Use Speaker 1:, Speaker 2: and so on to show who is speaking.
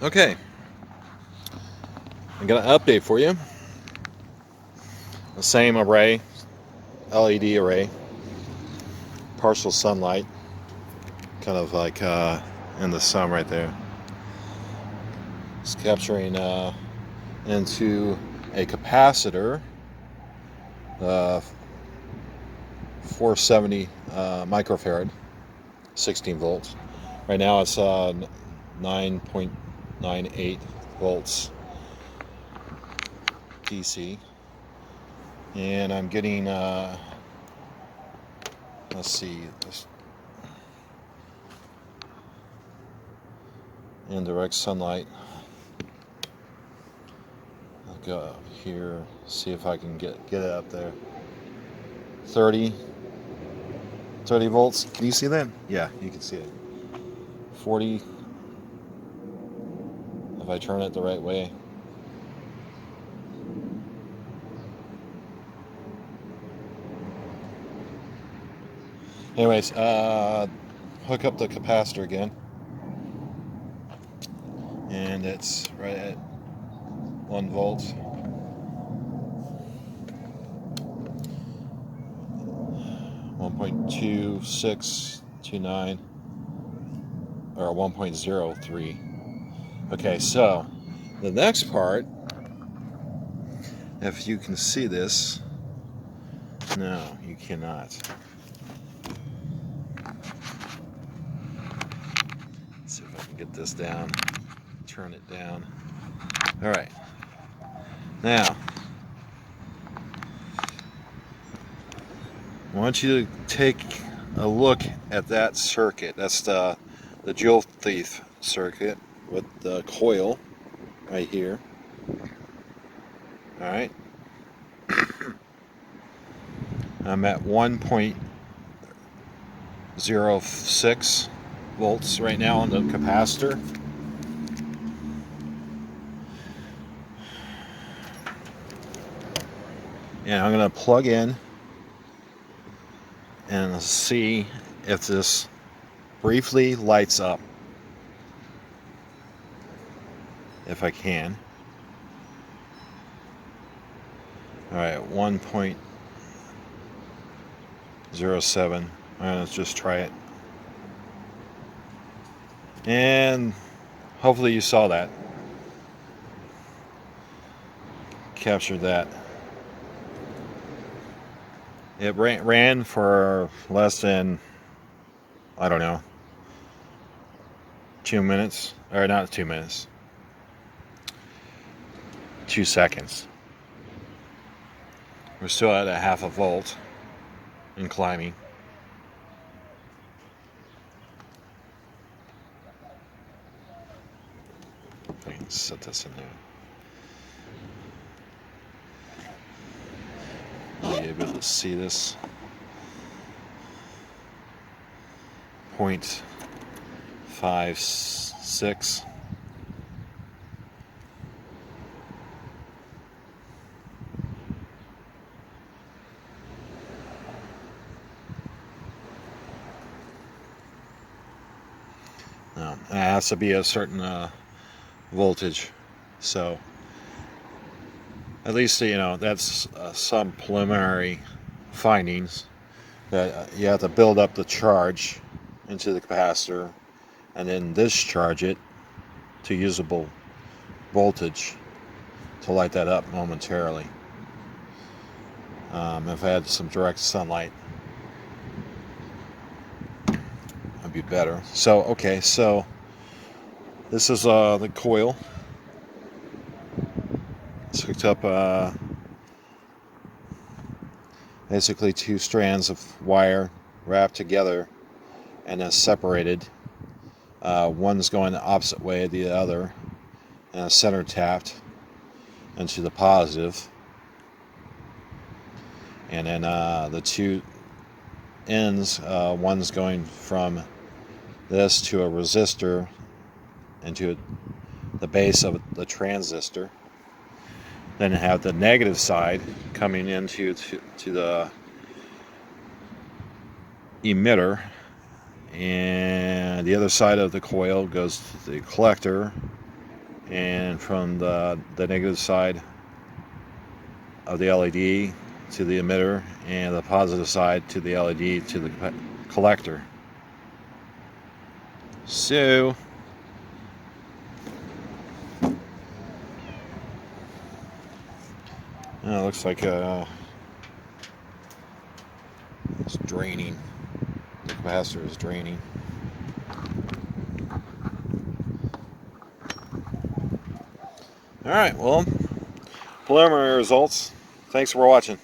Speaker 1: Okay, I got an update for you. The same array, LED array, partial sunlight, kind of like in the sun right there. It's capturing into a capacitor, uh, 470 microfarad, 16 volts. Right now it's 9.98 volts DC, and I'm getting let's see, indirect sunlight. I'll go up here, see if I can get it up there. 30 volts. Can you see that? Yeah, you can see it. 40 if I turn it the right way. Anyways, hook up the capacitor again, and it's right at 1 volt. 1.2629 or 1.03. Okay, so the next part, if you can see this, no, you cannot. Let's see if I can get this down, turn it down. All right, now I want you to take a look at that circuit. That's the jewel thief circuit with the coil right here. All right, I'm at 1.06 volts right now on the capacitor. And I'm going to plug in and see if this briefly lights up, if I can. All right, 1.07. All right, let's just try it. And hopefully you saw that. Captured that. It ran for less than, I don't know, 2 minutes. Or not 2 minutes. 2 seconds. We're still at a half a volt and climbing. Let me set this in there. Be able to see this. 0.56. No, it has to be a certain voltage. So at least, that's some preliminary findings that you have to build up the charge into the capacitor and then discharge it to usable voltage to light that up momentarily. If I had some direct sunlight, it'd be better. So, okay, so this is the coil. It's hooked up basically 2 strands of wire wrapped together and then separated. One's going the opposite way of the other, and center tapped into the positive. And then the 2 ends, one's going from this to a resistor into the base of the transistor. Then have the negative side coming into to the emitter, and the other side of the coil goes to the collector, and from the negative side of the LED to the emitter, and the positive side to the LED to the collector. So it looks like it's draining. The capacitor is draining. Alright, well, preliminary results. Thanks for watching.